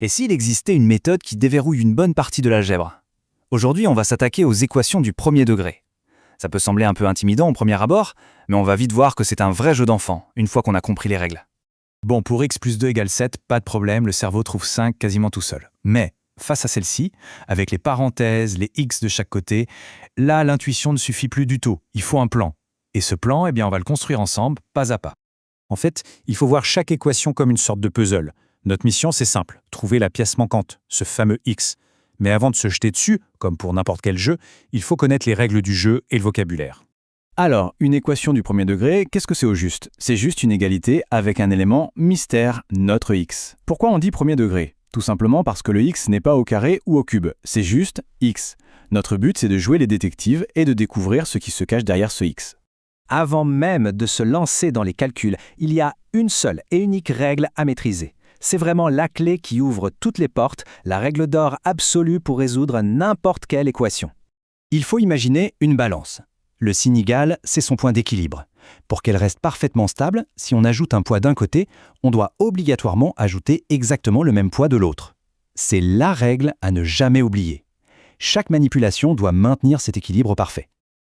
Et s'il existait une méthode qui déverrouille une bonne partie de l'algèbre? Aujourd'hui, on va s'attaquer aux équations du premier degré. Ça peut sembler un peu intimidant au premier abord, mais on va vite voir que c'est un vrai jeu d'enfant, une fois qu'on a compris les règles. Bon, pour x plus 2 égale 7, pas de problème, le cerveau trouve 5 quasiment tout seul. Mais, face à celle-ci, avec les parenthèses, les x de chaque côté, là, l'intuition ne suffit plus du tout, il faut un plan. Et ce plan, eh bien, on va le construire ensemble, pas à pas. En fait, il faut voir chaque équation comme une sorte de puzzle. Notre mission, c'est simple, trouver la pièce manquante, ce fameux x. Mais avant de se jeter dessus, comme pour n'importe quel jeu, il faut connaître les règles du jeu et le vocabulaire. Alors, une équation du premier degré, qu'est-ce que c'est au juste? C'est juste une égalité avec un élément mystère, notre x. Pourquoi on dit premier degré? Tout simplement parce que le x n'est pas au carré ou au cube, c'est juste x. Notre but, c'est de jouer les détectives et de découvrir ce qui se cache derrière ce x. Avant même de se lancer dans les calculs, il y a une seule et unique règle à maîtriser. C'est vraiment la clé qui ouvre toutes les portes, la règle d'or absolue pour résoudre n'importe quelle équation. Il faut imaginer une balance. Le signe égal, c'est son point d'équilibre. Pour qu'elle reste parfaitement stable, si on ajoute un poids d'un côté, on doit obligatoirement ajouter exactement le même poids de l'autre. C'est la règle à ne jamais oublier. Chaque manipulation doit maintenir cet équilibre parfait.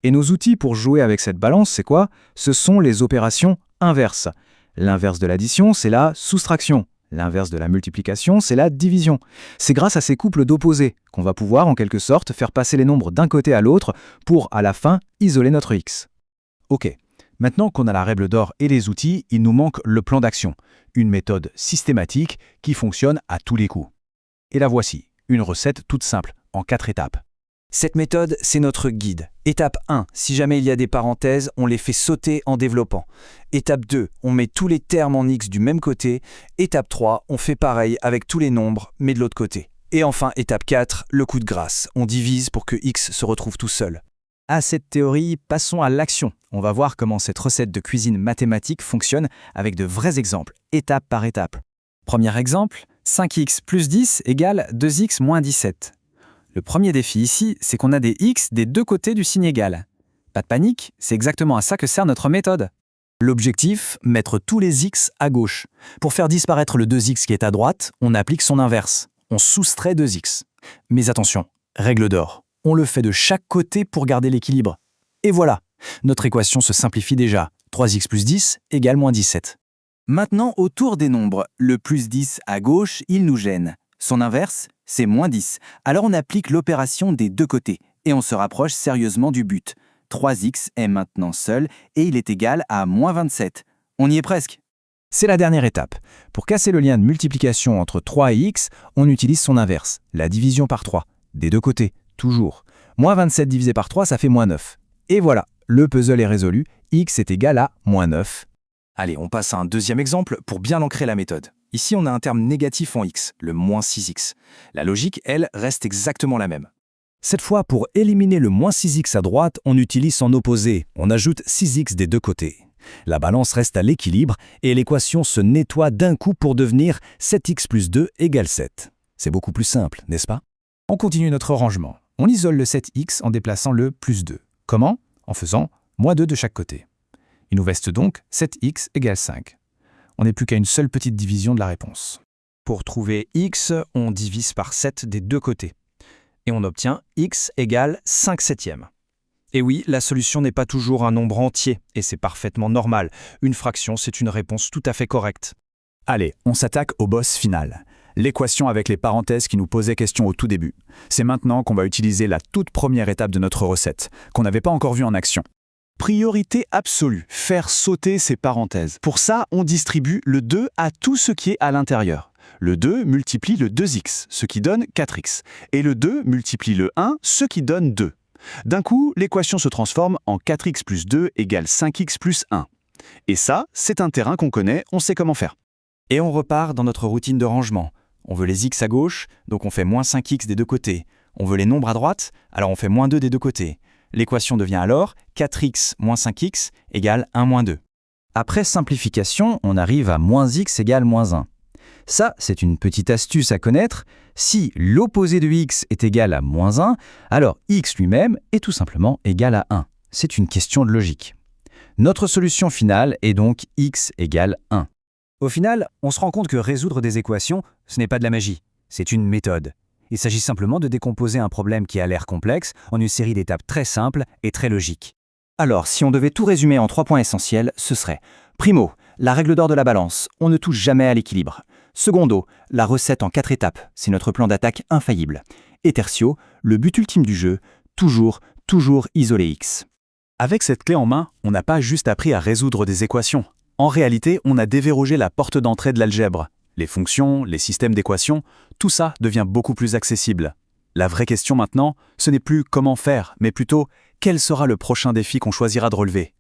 Et nos outils pour jouer avec cette balance, c'est quoi? Ce sont les opérations inverses. L'inverse de l'addition, c'est la soustraction. L'inverse de la multiplication, c'est la division. C'est grâce à ces couples d'opposés qu'on va pouvoir, en quelque sorte, faire passer les nombres d'un côté à l'autre pour, à la fin, isoler notre x. Ok, maintenant qu'on a la règle d'or et les outils, il nous manque le plan d'action, une méthode systématique qui fonctionne à tous les coups. Et la voici, une recette toute simple, en 4 étapes. Cette méthode, c'est notre guide. Étape 1, si jamais il y a des parenthèses, on les fait sauter en développant. Étape 2, on met tous les termes en x du même côté. Étape 3, on fait pareil avec tous les nombres, mais de l'autre côté. Et enfin, étape 4, le coup de grâce. On divise pour que x se retrouve tout seul. À cette théorie, passons à l'action. On va voir comment cette recette de cuisine mathématique fonctionne avec de vrais exemples, étape par étape. Premier exemple, 5x plus 10 égale 2x moins 17. Le premier défi ici, c'est qu'on a des x des deux côtés du signe égal. Pas de panique, c'est exactement à ça que sert notre méthode. L'objectif, mettre tous les x à gauche. Pour faire disparaître le 2x qui est à droite, on applique son inverse. On soustrait 2x. Mais attention, règle d'or. On le fait de chaque côté pour garder l'équilibre. Et voilà, notre équation se simplifie déjà. 3x plus 10 égale moins 17. Maintenant, au tour des nombres, le plus 10 à gauche, il nous gêne. Son inverse, c'est moins 10. Alors on applique l'opération des deux côtés et on se rapproche sérieusement du but. 3x est maintenant seul et il est égal à moins 27. On y est presque. C'est la dernière étape. Pour casser le lien de multiplication entre 3 et x, on utilise son inverse, la division par 3. Des deux côtés, toujours. Moins 27 divisé par 3, ça fait moins 9. Et voilà, le puzzle est résolu, x est égal à moins 9. Allez, on passe à un deuxième exemple pour bien ancrer la méthode. Ici, on a un terme négatif en x, le moins 6x. La logique, elle, reste exactement la même. Cette fois, pour éliminer le moins 6x à droite, on utilise son opposé. On ajoute 6x des deux côtés. La balance reste à l'équilibre et l'équation se nettoie d'un coup pour devenir 7x plus 2 égale 7. C'est beaucoup plus simple, n'est-ce pas? On continue notre rangement. On isole le 7x en déplaçant le plus 2. Comment? En faisant moins 2 de chaque côté. Il nous reste donc 7x égale 5. On n'est plus qu'à une seule petite division de la réponse. Pour trouver x, on divise par 7 des deux côtés. Et on obtient x égale 5 septièmes. Et oui, la solution n'est pas toujours un nombre entier, et c'est parfaitement normal. Une fraction, c'est une réponse tout à fait correcte. Allez, on s'attaque au boss final. L'équation avec les parenthèses qui nous posait question au tout début. C'est maintenant qu'on va utiliser la toute première étape de notre recette, qu'on n'avait pas encore vue en action. Priorité absolue, faire sauter ces parenthèses. Pour ça, on distribue le 2 à tout ce qui est à l'intérieur. Le 2 multiplie le 2x, ce qui donne 4x. Et le 2 multiplie le 1, ce qui donne 2. D'un coup, l'équation se transforme en 4x plus 2 égale 5x plus 1. Et ça, c'est un terrain qu'on connaît, on sait comment faire. Et on repart dans notre routine de rangement. On veut les x à gauche, donc on fait moins 5x des deux côtés. On veut les nombres à droite, alors on fait moins 2 des deux côtés. L'équation devient alors 4x moins 5x égale 1 moins 2. Après simplification, on arrive à moins x égale moins 1. Ça, c'est une petite astuce à connaître. Si l'opposé de x est égal à moins 1, alors x lui-même est tout simplement égal à 1. C'est une question de logique. Notre solution finale est donc x égale 1. Au final, on se rend compte que résoudre des équations, ce n'est pas de la magie. C'est une méthode. Il s'agit simplement de décomposer un problème qui a l'air complexe en une série d'étapes très simples et très logiques. Alors, si on devait tout résumer en 3 points essentiels, ce serait: primo, la règle d'or de la balance, on ne touche jamais à l'équilibre. Secondo, la recette en 4 étapes, c'est notre plan d'attaque infaillible. Et tertio, le but ultime du jeu, toujours isoler X. Avec cette clé en main, on n'a pas juste appris à résoudre des équations. En réalité, on a déverrouillé la porte d'entrée de l'algèbre. Les fonctions, les systèmes d'équations, tout ça devient beaucoup plus accessible. La vraie question maintenant, ce n'est plus comment faire, mais plutôt quel sera le prochain défi qu'on choisira de relever.